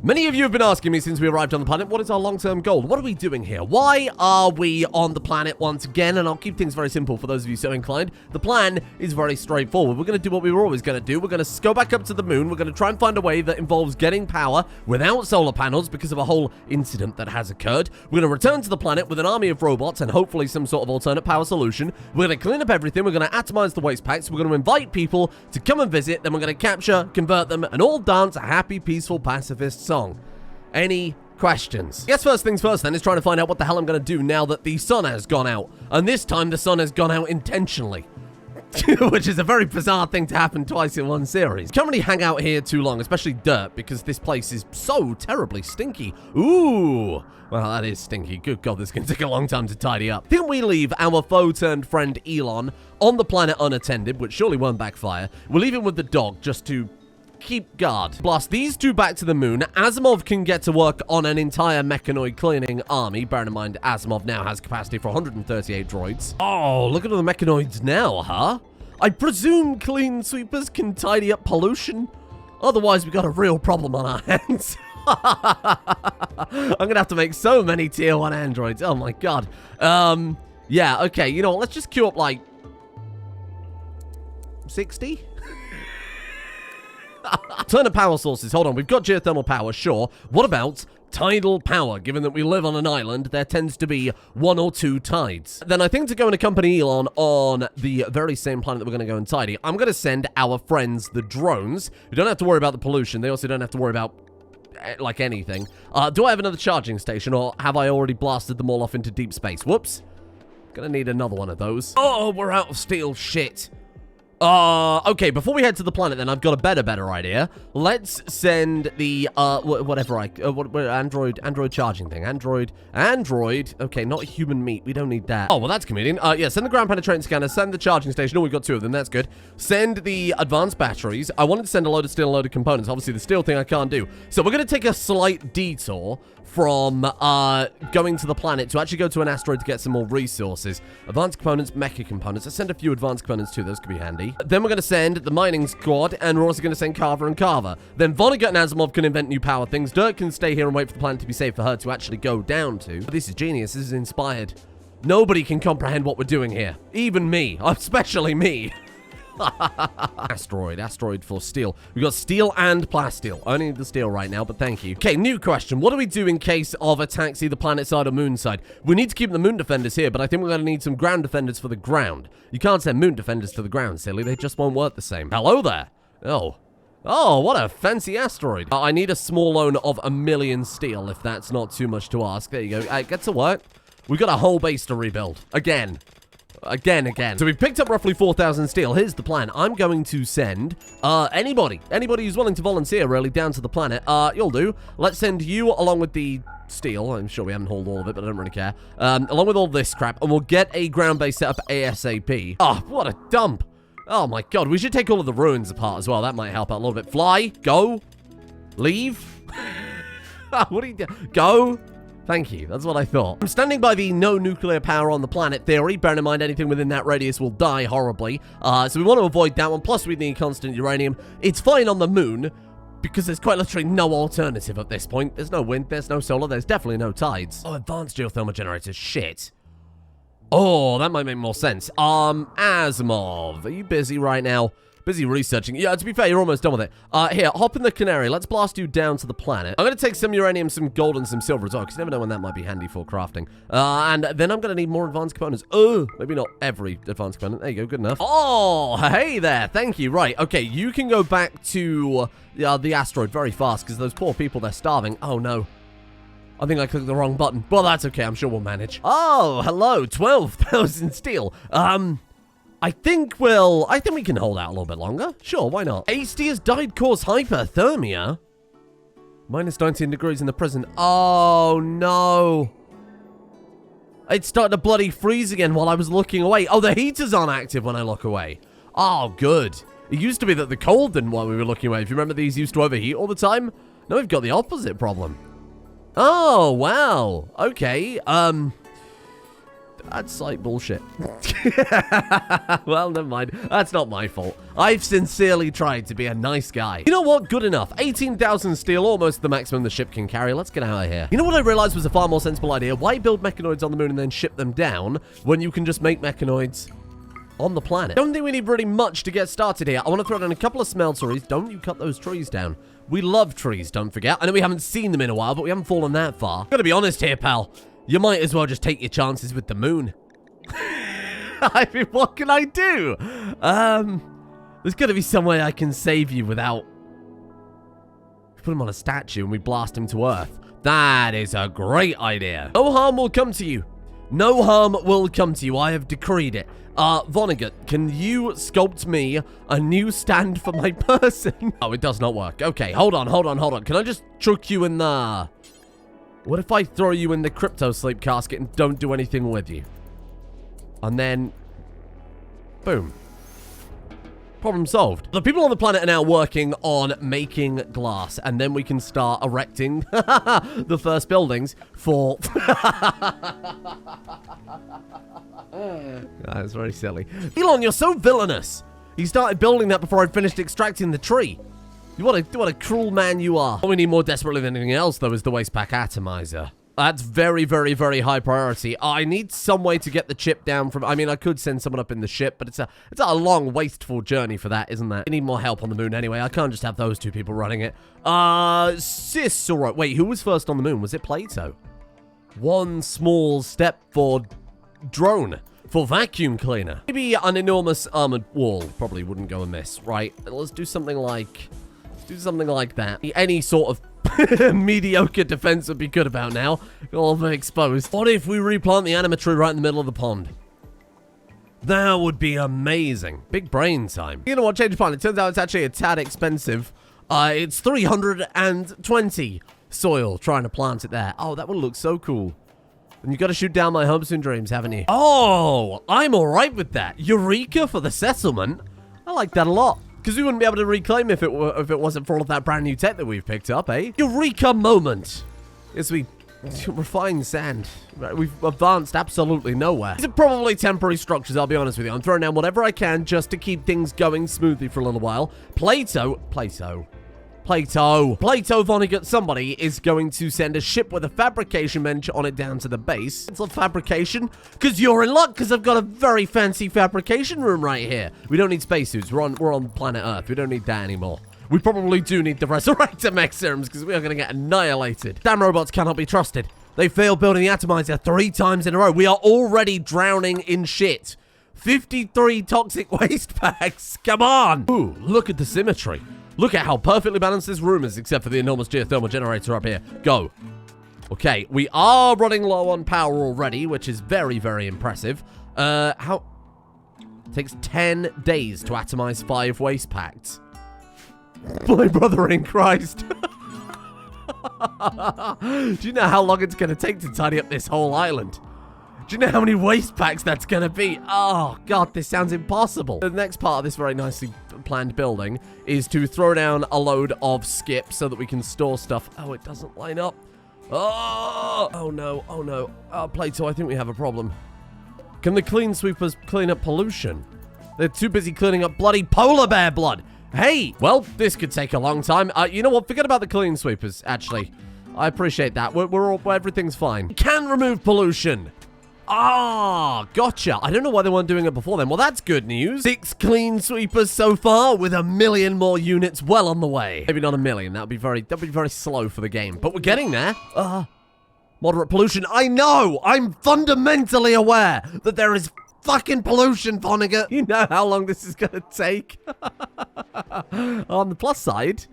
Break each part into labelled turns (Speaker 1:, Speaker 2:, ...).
Speaker 1: Many of you have been asking me since we arrived on the planet, what is our long-term goal? What are we doing here? Why are we on the planet once again? And I'll keep things very simple for those of you so inclined. The plan is very straightforward. We're going to do what we were always going to do. We're going to go back up to the moon. We're going to try and find a way that involves getting power without solar panels because of a whole incident that has occurred. We're going to return to the planet with an army of robots and hopefully some sort of alternate power solution. We're going to clean up everything. We're going to atomize the waste packs. We're going to invite people to come and visit. Then we're going to capture, convert them, and all dance a happy, peaceful, pacifist song. Any questions? Guess first things first then is trying to find out what the hell I'm going to do now that the sun has gone out. And this time the sun has gone out intentionally. Which is a very bizarre thing to happen twice in one series. Can't really hang out here too long, especially dirt, because this place is so terribly stinky. Ooh. Well, that is stinky. Good God, this is going to take a long time to tidy up. Didn't we leave our foe-turned-friend Elon on the planet unattended, which surely won't backfire? We'll leave him with the dog just to keep guard. Blast these two back to the moon. Asimov can get to work on an entire mechanoid cleaning army. Bearing in mind, Asimov now has capacity for 138 droids. Oh, look at all the mechanoids now, huh? I presume clean sweepers can tidy up pollution. Otherwise, we got a real problem on our hands. I'm gonna have to make so many tier 1 androids. Oh my God. Yeah, okay. You know what? Let's just queue up like 60? Turn of power sources. Hold on. We've got geothermal power, sure. What about tidal power? Given that we live on an island, there tends to be 1 or 2 tides. Then I think to go and accompany Elon on the very same planet that we're going to go and tidy, I'm going to send our friends, the drones, who don't have to worry about the pollution. They also don't have to worry about like anything. Do I have another charging station, or have I already blasted them all off into deep space? Whoops. Gonna need another one of those. Oh, we're out of steel. Shit. Okay, before we head to the planet then, I've got a better idea. Let's send the, Android charging thing. Android, okay, not human meat, we don't need that. Oh, well, that's convenient. Yeah, send the ground penetrating scanner, send the charging station. Oh, we've got 2 of them, that's good. Send the advanced batteries. I wanted to send a load of steel and a load of components. Obviously, the steel thing I can't do. So we're going to take a slight detour from going to the planet to actually go to an asteroid to get some more resources. Advanced components, mecha components. Let's send a few advanced components too. Those could be handy. Then we're going to send the mining squad, and we're also going to send Carver and Carver. Then Vonnegut and Asimov can invent new power things. Dirt can stay here and wait for the planet to be safe for her to actually go down to. This is genius. This is inspired. Nobody can comprehend what we're doing here. Even me. Especially me. Asteroid for steel. We've got steel and plasteel. I only need the steel right now, but thank you. Okay, new question. What do we do in case of attacks either planet side or moon side? We need to keep the moon defenders here, but I think we're going to need some ground defenders for the ground. You can't send moon defenders to the ground, silly. They just won't work the same. Hello there. Oh, what a fancy asteroid. I need a small loan of 1 million steel, if that's not too much to ask. There you go. Get to work. We've got a whole base to rebuild. Again. So we've picked up roughly 4,000 steel. Here's the plan. I'm going to send anybody who's willing to volunteer really down to the planet. You'll do. Let's send you along with the steel. I'm sure we haven't hauled all of it, but I don't really care. Along with all this crap, and we'll get a ground base set up ASAP. Oh, what a dump. Oh my God, we should take all of the ruins apart as well. That might help out a little bit. Fly, go, leave. What do you do? Go. Thank you. That's what I thought. I'm standing by the no nuclear power on the planet theory. Bearing in mind anything within that radius will die horribly. So we want to avoid that one. Plus, we need constant uranium. It's fine on the moon because there's quite literally no alternative at this point. There's no wind. There's no solar. There's definitely no tides. Oh, advanced geothermal generators. Shit. Oh, that might make more sense. Asimov, are you busy right now? Busy researching. Yeah, to be fair, you're almost done with it. Here, hop in the Canary. Let's blast you down to the planet. I'm going to take some uranium, some gold, and some silver as well, because you never know when that might be handy for crafting. And then I'm going to need more advanced components. Maybe not every advanced component. There you go, good enough. Oh, hey there. Thank you. Right, okay, you can go back to the asteroid very fast, because those poor people, they're starving. Oh, no. I think I clicked the wrong button. Well, that's okay. I'm sure we'll manage. Oh, hello. 12,000 steel. I think we can hold out a little bit longer. Sure, why not? Hasty has died cause hyperthermia. Minus 19 degrees in the present. Oh, no. It's starting to bloody freeze again while I was looking away. Oh, the heaters aren't active when I look away. Oh, good. It used to be that the cold didn't while we were looking away. If you remember, these used to overheat all the time. Now we've got the opposite problem. Oh, wow. Okay. That's slight bullshit. Well, never mind. That's not my fault. I've sincerely tried to be a nice guy. You know what? Good enough. 18,000 steel, almost the maximum the ship can carry. Let's get out of here. You know what I realized was a far more sensible idea? Why build mechanoids on the moon and then ship them down when you can just make mechanoids on the planet? Don't think we need really much to get started here. I want to throw down a couple of smelteries. Don't you cut those trees down. We love trees, don't forget. I know we haven't seen them in a while, but we haven't fallen that far. Gotta be honest here, pal. You might as well just take your chances with the moon. I mean, what can I do? There's got to be some way I can save you without... Put him on a statue and we blast him to Earth. That is a great idea. No harm will come to you. No harm will come to you. I have decreed it. Vonnegut, can you sculpt me a new stand for my person? Oh, it does not work. Okay, hold on. Can I just chuck you in the... What if I throw you in the crypto sleep casket and don't do anything with you? And then... Boom. Problem solved. The people on the planet are now working on making glass, and then we can start erecting the first buildings for... That's very silly. Elon, you're so villainous. You started building that before I'd finished extracting the tree. What a cruel man you are. What we need more desperately than anything else, though, is the waste pack atomizer. That's very, very, very high priority. I need some way to get the chip down from... I mean, I could send someone up in the ship, but it's a long, wasteful journey for that, isn't that? I need more help on the moon anyway. I can't just have those two people running it. Sis, all right. Wait, who was first on the moon? Was it Plato? One small step for drone. For vacuum cleaner. Maybe an enormous armored wall probably wouldn't go amiss, right? Let's do something like... that. Any sort of mediocre defense would be good about now. All of them exposed. What if we replant the animatory right in the middle of the pond? That would be amazing. Big brain time. You know what? Change of plan. It turns out it's actually a tad expensive. It's 320 soil trying to plant it there. Oh, that would look so cool. And you got to shoot down my hopes and dreams, haven't you? Oh, I'm all right with that. Eureka for the settlement. I like that a lot. Because we wouldn't be able to reclaim if it wasn't for all of that brand new tech that we've picked up, eh? Eureka moment. As we refine sand. We've advanced absolutely nowhere. These are probably temporary structures, I'll be honest with you. I'm throwing down whatever I can just to keep things going smoothly for a little while. Plato Vonnegut, somebody is going to send a ship with a fabrication bench on it down to the base. It's a fabrication, because you're in luck, because I've got a very fancy fabrication room right here. We don't need spacesuits. We're on planet Earth. We don't need that anymore. We probably do need the resurrector mech serums, because we are going to get annihilated. Damn robots cannot be trusted. They failed building the atomizer 3 times in a row. We are already drowning in shit. 53 toxic waste packs. Come on. Ooh, look at the symmetry. Look at how perfectly balanced this room is, except for the enormous geothermal generator up here. Go. Okay, we are running low on power already, which is very, very impressive. It takes 10 days to atomize 5 waste packs. My brother in Christ. Do you know how long it's going to take to tidy up this whole island? Do you know how many waste packs that's going to be? Oh, God, this sounds impossible. The next part of this very nicely planned building is to throw down a load of skips so that we can store stuff. Oh, it doesn't line up. Oh no. Plato, I think we have a problem. Can the clean sweepers clean up pollution? They're too busy cleaning up bloody polar bear blood. Hey, well, this could take a long time. You know what? Forget about the clean sweepers, actually. I appreciate that. Everything's fine. Can remove pollution. Ah, gotcha. I don't know why they weren't doing it before then. Well, that's good news. 6 clean sweepers so far, with 1 million more units well on the way. Maybe not 1 million. That'd be very slow for the game. But we're getting there. Moderate pollution. I know. I'm fundamentally aware that there is fucking pollution, Vonnegut. You know how long this is gonna take. On the plus side,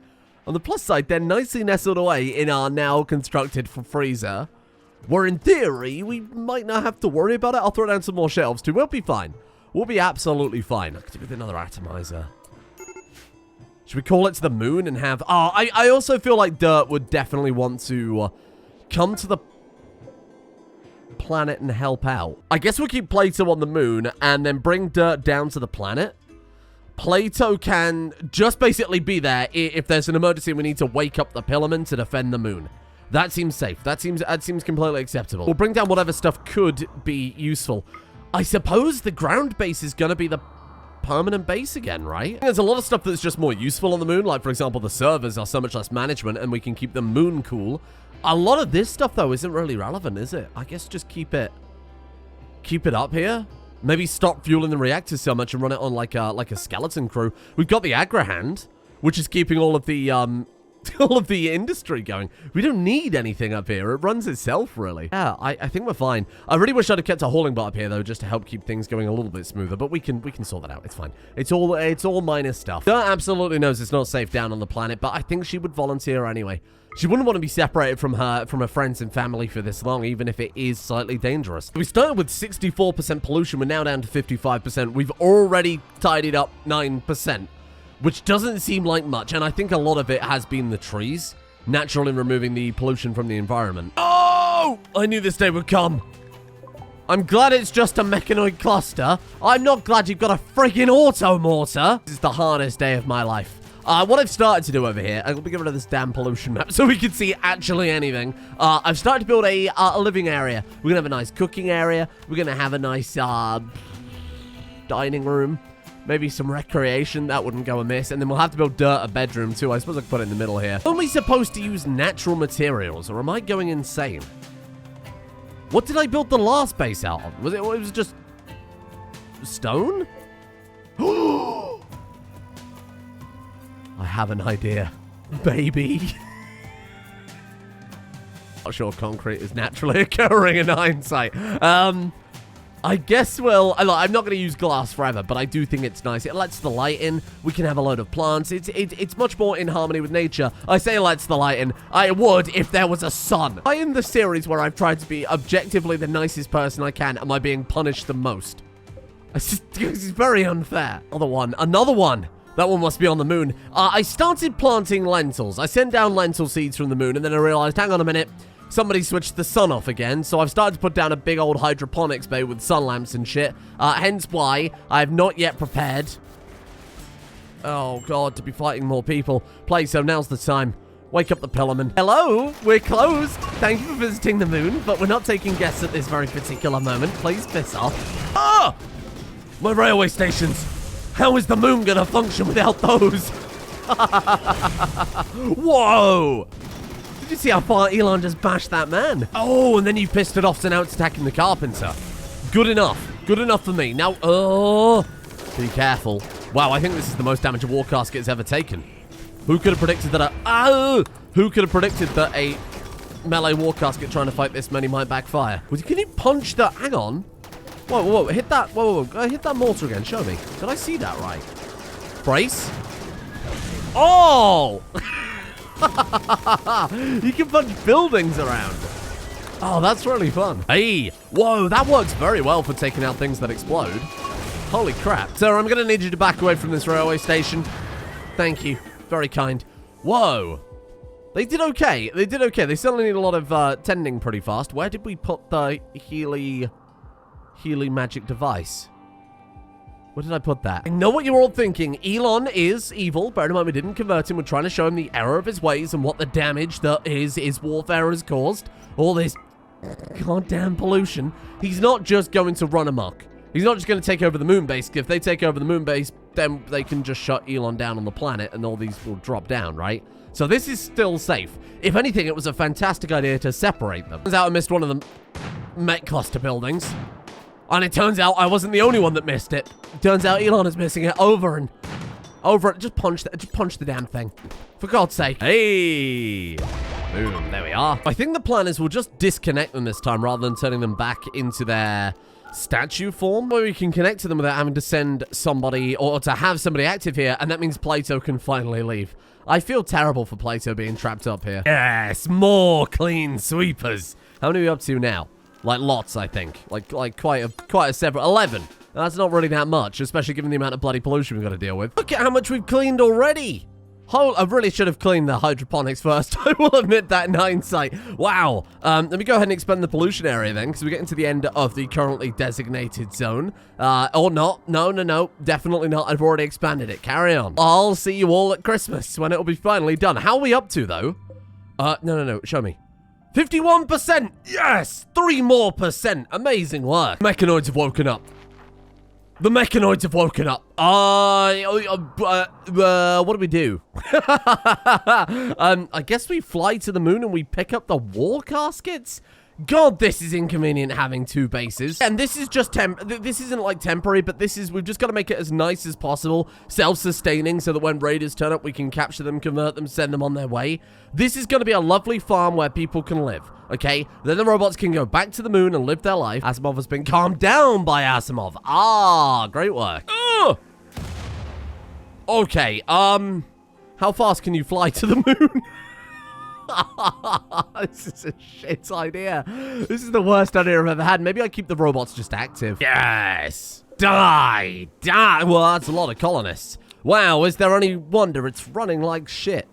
Speaker 1: they're nicely nestled away in our now constructed freezer. Where in theory, we might not have to worry about it. I'll throw down some more shelves too. We'll be fine. We'll be absolutely fine. I could do with another atomizer. Should we call it to the moon and have... Oh, I also feel like Dirt would definitely want to come to the planet and help out. I guess we'll keep Plato on the moon and then bring Dirt down to the planet. Plato can just basically be there if there's an emergency and we need to wake up the Pillarmen to defend the moon. That seems safe. That seems completely acceptable. We'll bring down whatever stuff could be useful. I suppose the ground base is going to be the permanent base again, right? There's a lot of stuff that's just more useful on the moon. Like, for example, the servers are so much less management and we can keep the moon cool. A lot of this stuff, though, isn't really relevant, is it? I guess just keep it up here. Maybe stop fueling the reactors so much and run it on like a skeleton crew. We've got the Agrahand, which is keeping all of the all of the industry going. We don't need anything up here. It runs itself, really. Yeah, I think we're fine. I really wish I'd have kept a hauling bot up here, though, just to help keep things going a little bit smoother. But we can sort that out. It's fine. It's all minor stuff. Dirt absolutely knows it's not safe down on the planet, but I think she would volunteer anyway. She wouldn't want to be separated from her friends and family for this long, even if it is slightly dangerous. We started with 64% pollution. We're now down to 55%. We've already tidied up 9%. Which doesn't seem like much, and I think a lot of it has been the trees, naturally removing the pollution from the environment. Oh! I knew this day would come. I'm glad it's just a mechanoid cluster. I'm not glad you've got a friggin' auto mortar. This is the hardest day of my life. What I've started to do over here, I'm going to get rid of this damn pollution map so we can see actually anything. I've started to build a living area. We're going to have a nice cooking area. We're going to have a nice dining room. Maybe some recreation, that wouldn't go amiss. And then we'll have to build a bedroom too. I suppose I could put it in the middle here. Are we supposed to use natural materials, or am I going insane? What did I build the last base out of? It was just stone? I have an idea, baby. Not sure concrete is naturally occurring in hindsight. I guess I'm not going to use glass forever, but I do think it's nice. It lets the light in. We can have a load of plants. It's much more in harmony with nature. I say it lets the light in. I would if there was a sun. I in the series where I've tried to be objectively the nicest person I can, am I being punished the most? It's very unfair. Another one. That one must be on the moon. I started planting lentils. I sent down lentil seeds from the moon, and then I realized, hang on a minute. Somebody switched the sun off again, so I've started to put down a big old hydroponics bay with sun lamps and shit. Hence why I have not yet prepared. Oh, God, to be fighting more people. So now's the time. Wake up the Pillarman. Hello, we're closed. Thank you for visiting the moon, but we're not taking guests at this very particular moment. Please piss off. Ah! My railway stations. How is the moon gonna function without those? Whoa! Did you see how far Elon just bashed that man? Oh, and then you pissed it off, so now it's attacking the carpenter. Good enough. Good enough for me. Now, be careful. Wow, I think this is the most damage a war casket's ever taken. Who could have predicted that who could have predicted that a melee war casket trying to fight this many might backfire? Can you punch that? Hang on. Whoa, hit that. Whoa. Hit that mortar again. Show me. Did I see that right? Brace. Oh! You can punch buildings around. Oh, that's really fun. Hey, whoa, that works very well for taking out things that explode. Holy crap. Sir, I'm going to need you to back away from this railway station. Thank you. Very kind. Whoa. They did okay. They did okay. They still need a lot of tending pretty fast. Where did we put the Healy magic device? Where did I put that? I know what you're all thinking. Elon is evil. Bear in mind, we didn't convert him. We're trying to show him the error of his ways and what the damage that his warfare has caused. All this goddamn pollution. He's not just going to run amok. He's not just going to take over the moon base. If they take over the moon base, then they can just shut Elon down on the planet and all these will drop down, right? So this is still safe. If anything, it was a fantastic idea to separate them. Turns out I missed one of the mech cluster buildings. And it turns out I wasn't the only one that missed it. Turns out Elon is missing it over and over. Just punch the damn thing. For God's sake. Hey. Boom. There we are. I think the plan is we'll just disconnect them this time rather than turning them back into their statue form, where we can connect to them without having to send somebody or to have somebody active here. And that means Plato can finally leave. I feel terrible for Plato being trapped up here. Yes, more clean sweepers. How many are we up to now? Like lots, I think. Like quite a several. 11. That's not really that much, especially given the amount of bloody pollution we've got to deal with. Look at how much we've cleaned already. Oh, I really should have cleaned the hydroponics first. I will admit that in hindsight. Wow. Let me go ahead and expand the pollution area then, because we're getting to the end of the currently designated zone. Or not. No. Definitely not. I've already expanded it. Carry on. I'll see you all at Christmas when it'll be finally done. How are we up to, though? No. Show me. 51%! Yes! 3 more %. Amazing work. Mechanoids have woken up. The mechanoids have woken up. What do we do? I guess we fly to the moon and we pick up the war caskets? God, this is inconvenient having 2 bases. And this is just this isn't like temporary, but we've just got to make it as nice as possible, self-sustaining, so that when raiders turn up, we can capture them, convert them, send them on their way. This is going to be a lovely farm where people can live, okay? Then the robots can go back to the moon and live their life. Asimov has been calmed down by Asimov. Ah, great work. Ugh! Okay, how fast can you fly to the moon? This is a shit idea. This is the worst idea I've ever had. Maybe I keep the robots just active. Yes. Die. Die. Well, that's a lot of colonists. Wow, is there any wonder it's running like shit?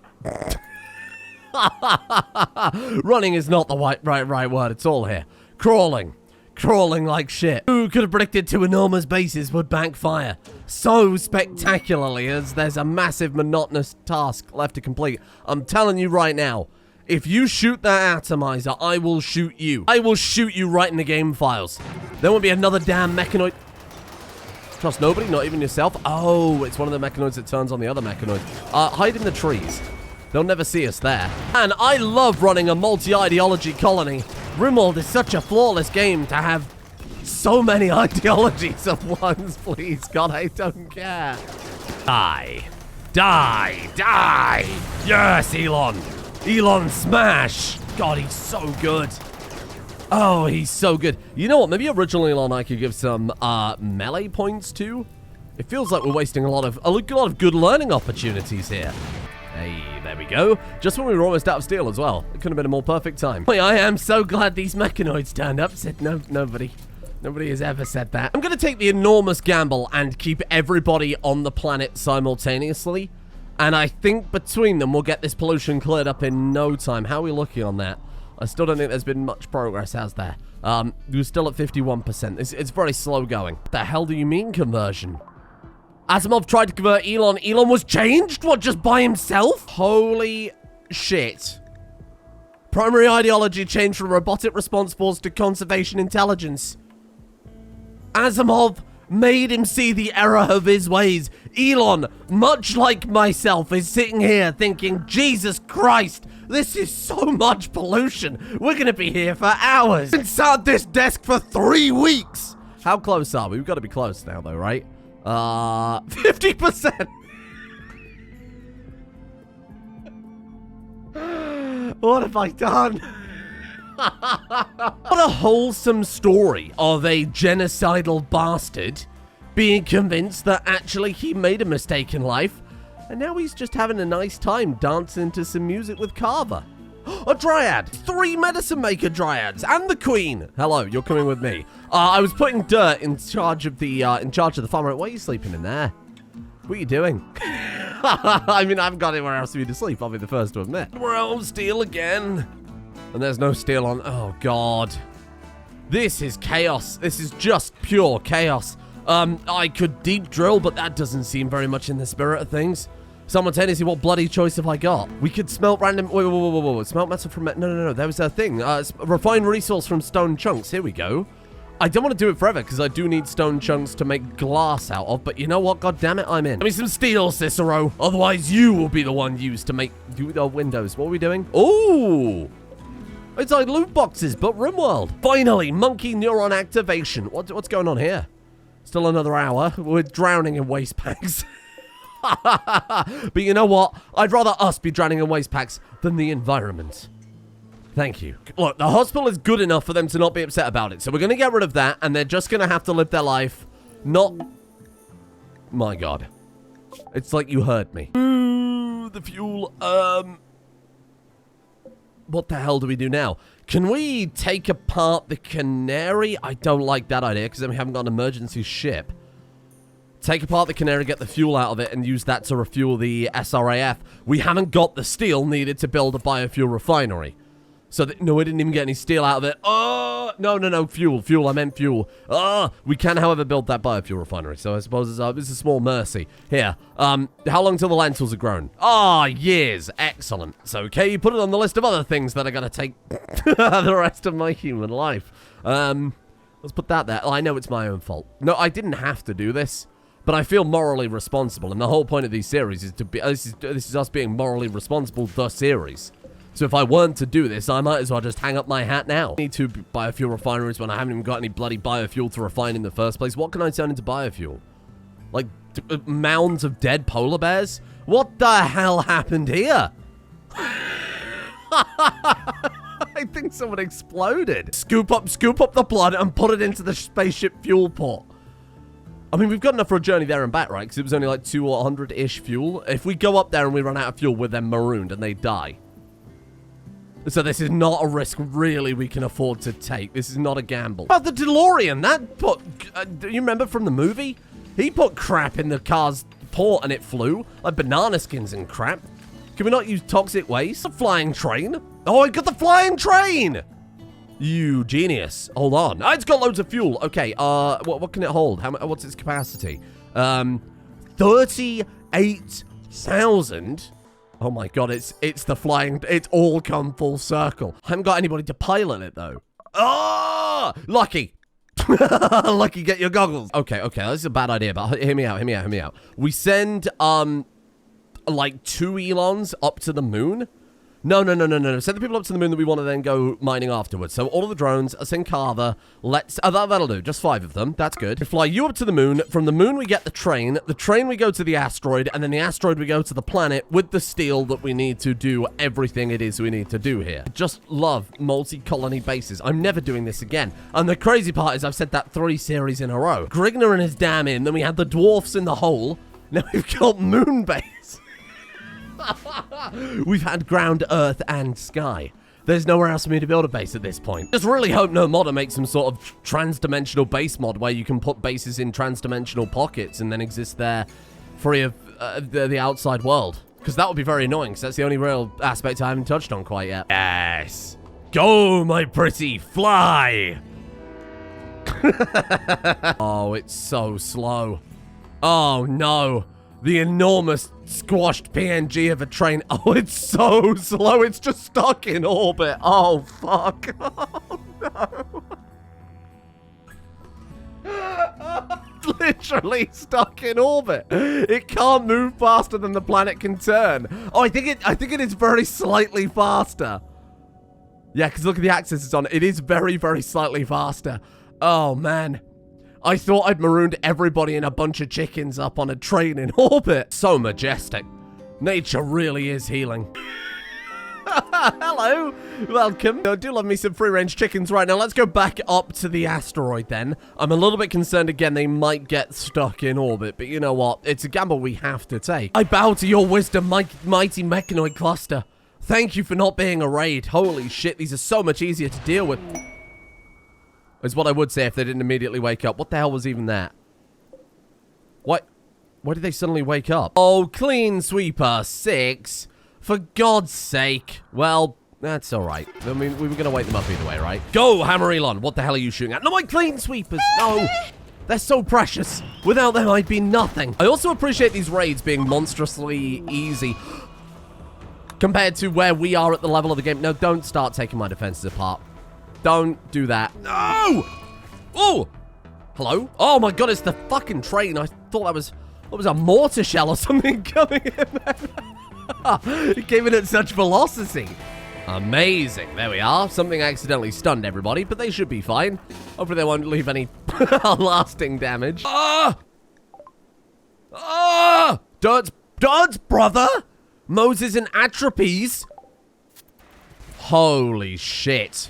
Speaker 1: Running is not the right word. It's all here. Crawling. Crawling like shit. Who could have predicted 2 enormous bases would backfire so spectacularly, as there's a massive monotonous task left to complete? I'm telling you right now, if you shoot that atomizer, I will shoot you. I will shoot you right in the game files. There won't be another damn mechanoid. Trust nobody, not even yourself. Oh, it's one of the mechanoids that turns on the other mechanoid. Hide in the trees. They'll never see us there. And I love running a multi-ideology colony. Rimworld is such a flawless game to have so many ideologies at once, please. God, I don't care. Die. Die. Die. Yes, Elon. Elon smash. God, he's so good. Oh, he's so good. You know what? Maybe original Elon I could give some melee points to. It feels like we're wasting a lot of good learning opportunities here. Hey, there we go. Just when we were almost out of steel as well. It could have been a more perfect time. I am so glad these mechanoids turned up. Said nobody. Nobody has ever said that. I'm going to take the enormous gamble and keep everybody on the planet simultaneously. And I think between them, we'll get this pollution cleared up in no time. How are we looking on that? I still don't think there's been much progress, has there? We're still at 51%. It's very slow going. What the hell do you mean conversion? Asimov tried to convert Elon. Elon was changed? What, just by himself? Holy shit. Primary ideology changed from robotic response force to conservation intelligence. Asimov made him see the error of his ways. Elon, much like myself, is sitting here thinking, Jesus Christ, this is so much pollution. We're going to be here for hours. Been sat at this desk for 3 weeks. How close are we? We've got to be close now, though, right? 50%. What have I done? What a wholesome story of a genocidal bastard being convinced that actually he made a mistake in life, and now he's just having a nice time dancing to some music with Carver. A dryad! 3 medicine maker dryads and the queen. Hello, you're coming with me. I was putting dirt in charge of the farm. Why are you sleeping in there? What are you doing? I mean, I haven't got anywhere else for you to sleep. I'll be the first to admit. We're out of steel again. And there's no steel on. Oh, God. This is chaos. This is just pure chaos. I could deep drill, but that doesn't seem very much in the spirit of things. Simultaneously, what bloody choice have I got? We could smelt random... Wait. Smelt metal from... No. There was a thing. Refined resource from stone chunks. Here we go. I don't want to do it forever, because I do need stone chunks to make glass out of, but you know what? God damn it, I'm in. Give me some steel, Cicero. Otherwise, you will be the one used to make windows. What are we doing? Ooh! It's like loot boxes, but Rimworld. Finally, monkey neuron activation. What's going on here? Still another hour. We're drowning in waste packs. But you know what? I'd rather us be drowning in waste packs than the environment. Thank you. Look, the hospital is good enough for them to not be upset about it. So we're going to get rid of that, and they're just going to have to live their life. Not... My God. It's like you heard me. Ooh, the fuel. What the hell do we do now? Can we take apart the Canary? I don't like that idea, because then we haven't got an emergency ship. Take apart the Canary, get the fuel out of it, and use that to refuel the SRAF. We haven't got the steel needed to build a biofuel refinery. So that, no, we didn't even get any steel out of it. Oh, no, fuel, I meant fuel. We can, however, build that biofuel refinery, so I suppose it's a small mercy. Here, how long till the lentils are grown? Years. Excellent. So, okay, you put it on the list of other things that are going to take the rest of my human life. Let's put that there. Oh, I know it's my own fault. No, I didn't have to do this, but I feel morally responsible, and the whole point of these series is to be, this is us being morally responsible, the series. So if I weren't to do this, I might as well just hang up my hat now. I need 2 biofuel refineries when I haven't even got any bloody biofuel to refine in the first place. What can I turn into biofuel? Like, mounds of dead polar bears? What the hell happened here? I think someone exploded. Scoop up the blood and put it into the spaceship fuel pot. I mean, we've got enough for a journey there and back, right? Because it was only like 200-ish fuel. If we go up there and we run out of fuel, we're then marooned and they die. So this is not a risk, really, we can afford to take. This is not a gamble. But the DeLorean, that put... do you remember from the movie? He put crap in the car's port and it flew. Like banana skins and crap. Can we not use toxic waste? A flying train? Oh, I got the flying train! You genius. Hold on. It's got loads of fuel. Okay, what can it hold? What's its capacity? 38,000... Oh my god, it's the flying... It's all come full circle. I haven't got anybody to pilot it, though. Oh! Lucky. Lucky, get your goggles. Okay, this is a bad idea, but hear me out. We send, like 2 Elons up to the moon? No. Send the people up to the moon that we want to then go mining afterwards. So all of the drones, send Carver. That'll do. Just 5 of them. That's good. We fly you up to the moon. From the moon, we get the train. The train, we go to the asteroid. And then the asteroid, we go to the planet with the steel that we need to do everything it is we need to do here. I just love multi-colony bases. I'm never doing this again. And the crazy part is I've said that 3 series in a row. Grigner and his dam in. Then we had the dwarfs in the hole. Now we've got moon base. We've had ground, earth, and sky. There's nowhere else for me to build a base at this point. Just really hope no modder makes some sort of trans-dimensional base mod where you can put bases in trans-dimensional pockets and then exist there free of the outside world. Because that would be very annoying, because that's the only real aspect I haven't touched on quite yet. Yes. Go, my pretty, fly. Oh, it's so slow. Oh, no. The enormous squashed PNG of a train. Oh, it's so slow. It's just stuck in orbit. Oh, fuck. Oh, no. Literally stuck in orbit. It can't move faster than the planet can turn. Oh, I think it is very slightly faster. Yeah, because look at the axis it's on. It is very, very slightly faster. Oh, man. I thought I'd marooned everybody and a bunch of chickens up on a train in orbit. So majestic. Nature really is healing. Hello. Welcome. I do love me some free-range chickens right now. Let's go back up to the asteroid then. I'm a little bit concerned again they might get stuck in orbit, but you know what? It's a gamble we have to take. I bow to your wisdom, mighty mechanoid cluster. Thank you for not being a raid. Holy shit, these are so much easier to deal with. Is what I would say if they didn't immediately wake up. What the hell was even that? What? Why did they suddenly wake up? Oh, clean sweeper 6. For God's sake. Well, that's alright. I mean, we were going to wake them up either way, right? Go, Hammer Elon. What the hell are you shooting at? No, my clean sweepers. No. They're so precious. Without them, I'd be nothing. I also appreciate these raids being monstrously easy compared to where we are at the level of the game. No, don't start taking my defenses apart. Don't do that. No! Oh! Hello? Oh my god, it's the fucking train. I thought that was a mortar shell or something coming in there. It came in at such velocity. Amazing. There we are. Something accidentally stunned everybody, but they should be fine. Hopefully they won't leave any lasting damage. Ah! Ah! Dirt's brother? Moses and Atropes? Holy shit.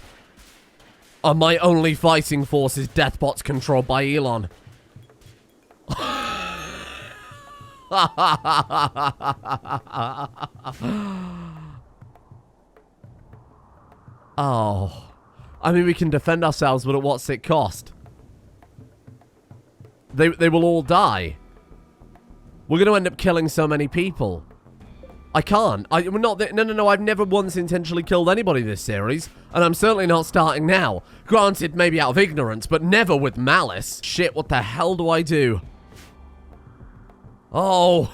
Speaker 1: Are my only fighting force is Deathbots controlled by Elon? Oh. I mean, we can defend ourselves, but at what's it cost? They will all die. We're going to end up killing so many people. I can't. No, I've never once intentionally killed anybody this series, and I'm certainly not starting now. Granted, maybe out of ignorance, but never with malice. Shit, what the hell do I do? Oh.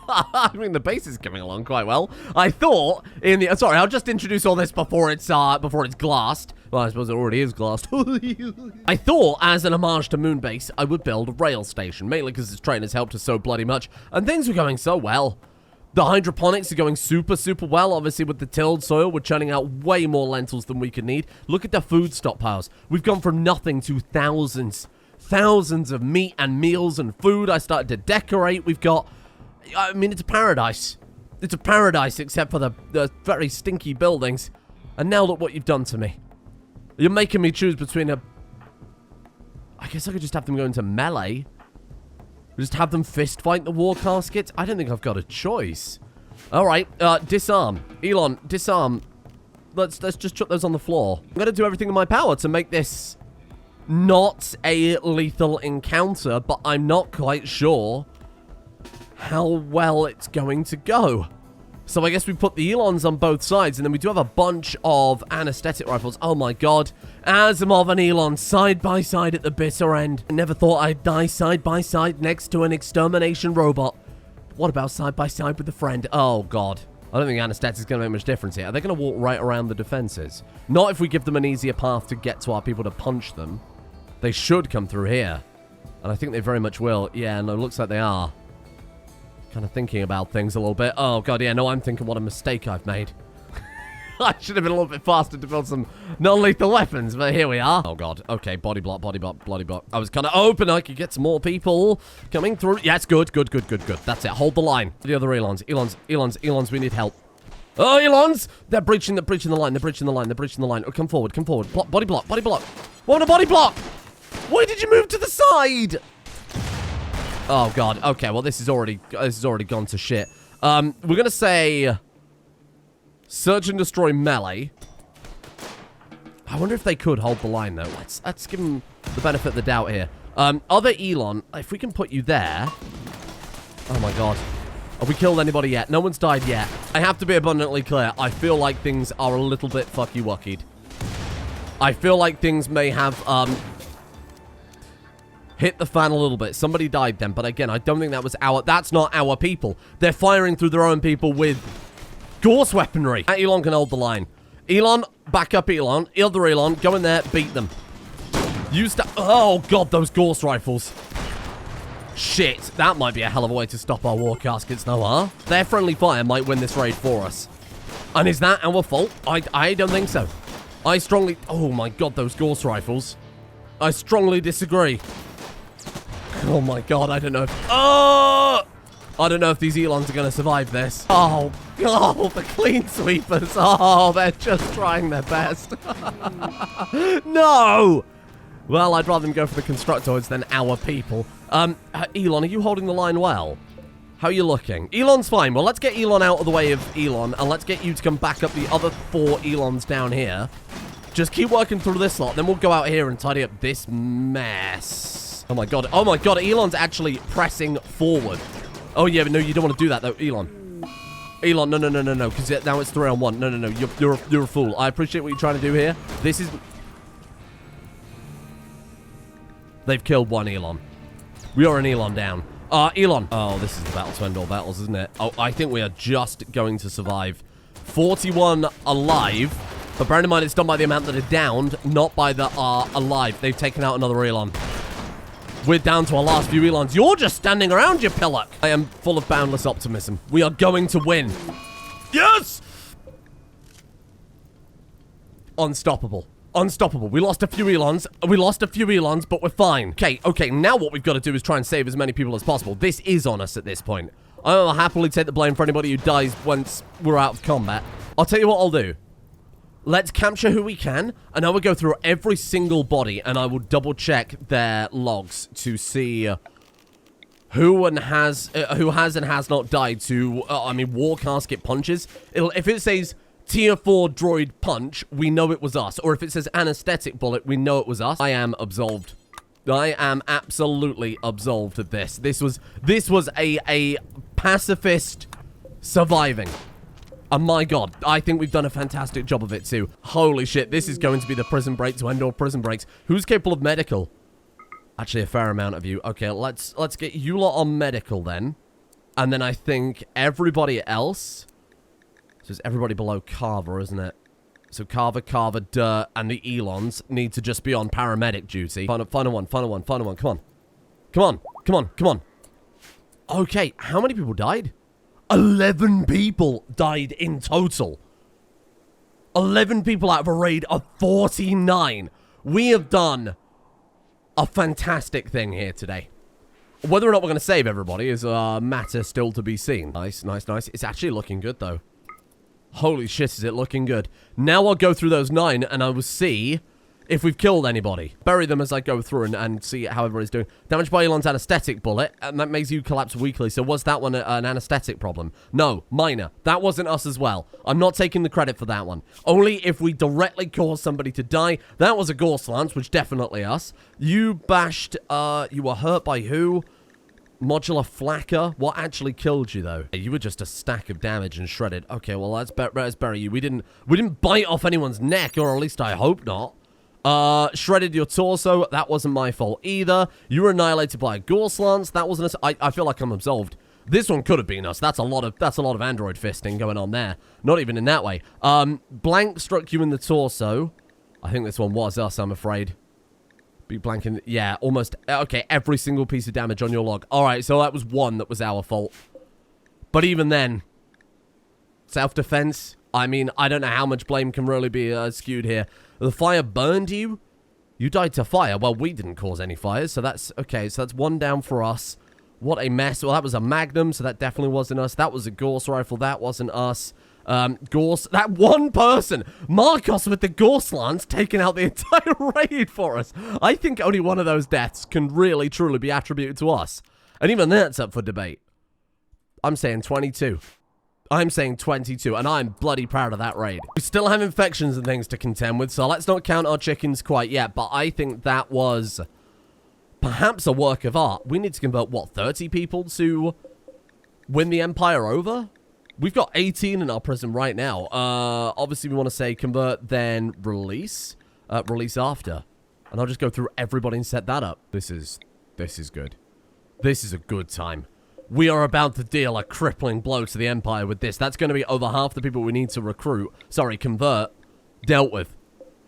Speaker 1: I mean, the base is coming along quite well. I thought in the... Sorry, I'll just introduce all this before it's glassed. Well, I suppose it already is glassed. I thought, as an homage to Moonbase, I would build a rail station, mainly because this train has helped us so bloody much, and things were going so well. The hydroponics are going super, super well. Obviously, with the tilled soil, we're churning out way more lentils than we could need. Look at the food stockpiles. We've gone from nothing to thousands. Thousands of meat and meals and food. I started to decorate. We've got... I mean, it's a paradise. It's a paradise, except for the very stinky buildings. And now look what you've done to me. You're making me choose between a... I guess I could just have them go into melee. Just have them fist fight the war caskets? I don't think I've got a choice. Alright, disarm. Elon, disarm. Let's just chuck those on the floor. I'm gonna do everything in my power to make this not a lethal encounter, but I'm not quite sure how well it's going to go. So I guess we put the Elons on both sides, and then we do have a bunch of anesthetic rifles. Oh my god. Asimov and Elon side by side at the bitter end. I never thought I'd die side by side next to an extermination robot. What about side by side with a friend? Oh god. I don't think anesthetic is going to make much difference here. Are they going to walk right around the defenses? Not if we give them an easier path to get to our people to punch them. They should come through here. And I think they very much will. Yeah, no, looks like they are. Kind of thinking about things a little bit. Oh, God, yeah, no, I'm thinking what a mistake I've made. I should have been a little bit faster to build some non-lethal weapons, but here we are. Oh, God. Okay, body block, bloody block. I was kind of hoping I could get some more people coming through. Yes, good. That's it. Hold the line. The other Elons. Elons, we need help. Oh, Elons! They're breaching the line. Oh, come forward. Body block. What a body block! Why did you move to the side? Oh, God. Okay, well, this has already gone to shit. We're going to say... Search and destroy melee. I wonder if they could hold the line, though. Let's give them the benefit of the doubt here. Other Elon, if we can put you there... Oh, my God. Have we killed anybody yet? No one's died yet. I have to be abundantly clear. I feel like things are a little bit fucky-wuckied. I feel like things may have, hit the fan a little bit. Somebody died then, but again, I don't think that was that's not our people. They're firing through their own people with Gorse weaponry. Elon can hold the line. Elon, back up Elon. Other Elon, go in there, beat them. Oh, God, those Gorse rifles. Shit, that might be a hell of a way to stop our war caskets now, huh? Their friendly fire might win this raid for us. And is that our fault? I don't think so. Oh my God, those Gorse rifles. I strongly disagree. Oh my God, I don't know if... Oh! I don't know if these Elons are going to survive this. Oh, the clean sweepers. Oh, they're just trying their best. No! Well, I'd rather them go for the constructoids than our people. Elon, are you holding the line well? How are you looking? Elon's fine. Well, let's get Elon out of the way of Elon, and let's get you to come back up the other 4 Elons down here. Just keep working through this lot, then we'll go out here and tidy up this mess. Oh my God, Elon's actually pressing forward. Oh yeah, but no, you don't want to do that though, Elon. Elon, no, because now it's 3-on-1. No, you're a fool. I appreciate what you're trying to do here. This is... They've killed 1 Elon. We are an Elon down. Elon. Oh, this is the battle to end all battles, isn't it? Oh, I think we are just going to survive. 41 alive. But bear in mind, it's done by the amount that are downed, not by the alive. They've taken out another Elon. We're down to our last few Elons. You're just standing around, you pillock. I am full of boundless optimism. We are going to win. Yes! Unstoppable. We lost a few Elons, but we're fine. Okay, now what we've got to do is try and save as many people as possible. This is on us at this point. I'll happily take the blame for anybody who dies once we're out of combat. I'll tell you what I'll do. Let's capture who we can, and I will go through every single body, and I will double-check their logs to see who has and has not died to, war casket punches. If it says tier 4 droid punch, we know it was us. Or if it says anesthetic bullet, we know it was us. I am absolved. I am absolutely absolved of this. This was a pacifist surviving. And my god, I think we've done a fantastic job of it too. Holy shit, this is going to be the prison break to end all prison breaks. Who's capable of medical? Actually, a fair amount of you. Okay, let's get you lot on medical then. And then I think everybody else... So it's everybody below Carver, isn't it? So Carver, Dirt, and the Elons need to just be on paramedic duty. Final one. Come on. Okay, how many people died? 11 people died in total. 11 people out of a raid of 49. We have done a fantastic thing here today. Whether or not we're going to save everybody is a matter still to be seen. Nice. It's actually looking good, though. Holy shit, is it looking good. Now I'll go through those 9, and I will see if we've killed anybody. Bury them as I go through and see how everybody's doing. Damage by Elon's anesthetic bullet, and that makes you collapse weakly. So was that one an anesthetic problem? No, minor. That wasn't us as well. I'm not taking the credit for that one. Only if we directly cause somebody to die. That was a Gorse Lance, which definitely us. You bashed, you were hurt by who? Modular Flacker? What actually killed you, though? You were just a stack of damage and shredded. Okay, well, let's bury you. We didn't bite off anyone's neck, or at least I hope not. Shredded your torso. That wasn't my fault either. You were annihilated by a Gorse Lance. That wasn't us. I feel like I'm absolved. This one could have been us. That's a lot of android fisting going on there. Not even in that way. Blank struck you in the torso. I think this one was us, I'm afraid. Be blanking. Yeah, almost. Okay, every single piece of damage on your log. Alright, so that was one that was our fault. But even then, self-defense, I mean, I don't know how much blame can really be skewed here. The fire burned you? You died to fire. Well, we didn't cause any fires, so that's... Okay, so that's one down for us. What a mess. Well, that was a Magnum, so that definitely wasn't us. That was a Gorse rifle. That wasn't us. Gorse... That one person! Marcos with the Gorse Lance taking out the entire raid for us. I think only one of those deaths can really, truly be attributed to us. And even that's up for debate. I'm saying 22. I'm saying 22, and I'm bloody proud of that raid. We still have infections and things to contend with, so let's not count our chickens quite yet, but I think that was perhaps a work of art. We need to convert, what, 30 people to win the Empire over? We've got 18 in our prison right now. Obviously, we want to say convert, then release. Release after. And I'll just go through everybody and set that up. This is good. This is a good time. We are about to deal a crippling blow to the Empire with this. That's going to be over half the people we need to recruit. Sorry, convert. Dealt with.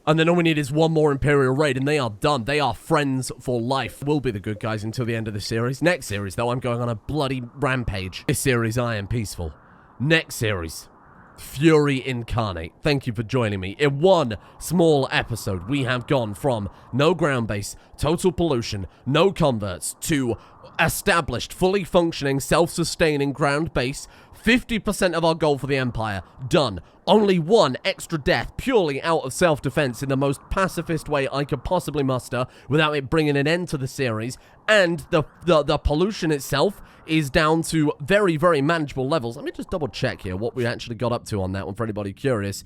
Speaker 1: And then all we need is one more Imperial raid, and they are done. They are friends for life. We'll be the good guys until the end of the series. Next series, though, I'm going on a bloody rampage. This series, I am peaceful. Next series, Fury Incarnate. Thank you for joining me. In one small episode, we have gone from no ground base, total pollution, no converts, to established, fully functioning, self-sustaining ground base. 50% of our goal for the Empire. Done. Only one extra death purely out of self-defense in the most pacifist way I could possibly muster without it bringing an end to the series. And the pollution itself is down to very, very manageable levels. Let me just double check here what we actually got up to on that one for anybody curious.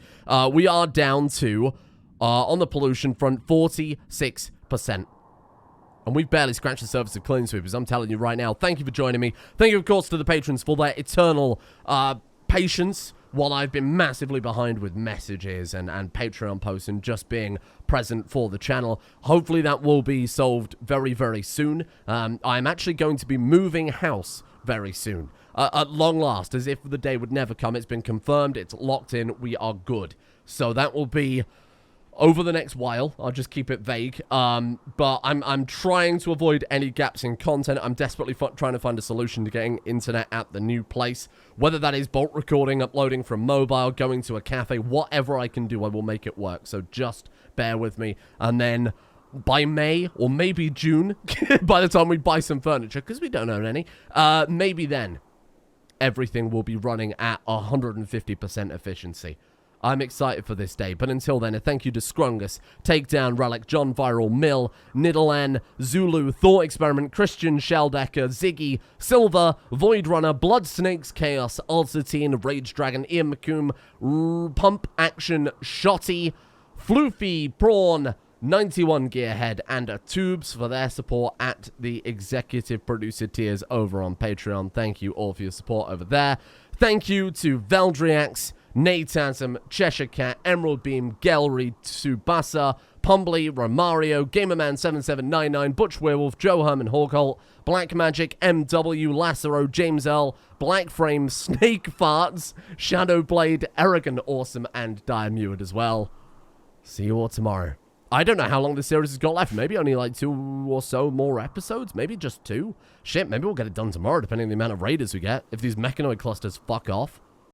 Speaker 1: We are down to, on the pollution front, 46%. And we've barely scratched the surface of Clean Sweepers, I'm telling you right now. Thank you for joining me. Thank you, of course, to the patrons for their eternal patience while I've been massively behind with messages and Patreon posts and just being present for the channel. Hopefully that will be solved very, very soon. I'm actually going to be moving house very soon. At long last, as if the day would never come. It's been confirmed. It's locked in. We are good. So that will be over the next while. I'll just keep it vague. But I'm trying to avoid any gaps in content. I'm desperately trying to find a solution to getting internet at the new place. Whether that is bolt recording, uploading from mobile, going to a cafe, whatever I can do, I will make it work. So just bear with me. And then by May, or maybe June, by the time we buy some furniture, because we don't own any, maybe then everything will be running at 150% efficiency. I'm excited for this day, but until then, a thank you to Scrungus, Takedown, Relic, John Viral, Mill, Niddlean, Zulu, Thought Experiment, Christian, Shelldecker, Ziggy, Silver, Void Runner, Blood Snakes, Chaos, Ulcitine, Rage Dragon, Ian McComb, Pump Action, Shotty, Floofy, Prawn, 91 Gearhead, and Tubes for their support at the executive producer tiers over on Patreon. Thank you all for your support over there. Thank you to Veldriax, Natasm, Cheshire Cat, Emerald Beam, Gelry, Tsubasa, Pumbly, Romario, Gamerman7799, Butch Werewolf, Joe Herman Hawkholt, Black Magic, MW, Lassero, James L, Black Frame, Snake Farts, Shadowblade, Arrogant Awesome, and Diamuid as well. See you all tomorrow. I don't know how long this series has got left. Maybe only like 2 or so more episodes. Maybe just 2. Shit, maybe we'll get it done tomorrow, depending on the amount of raiders we get. If these mechanoid clusters fuck off.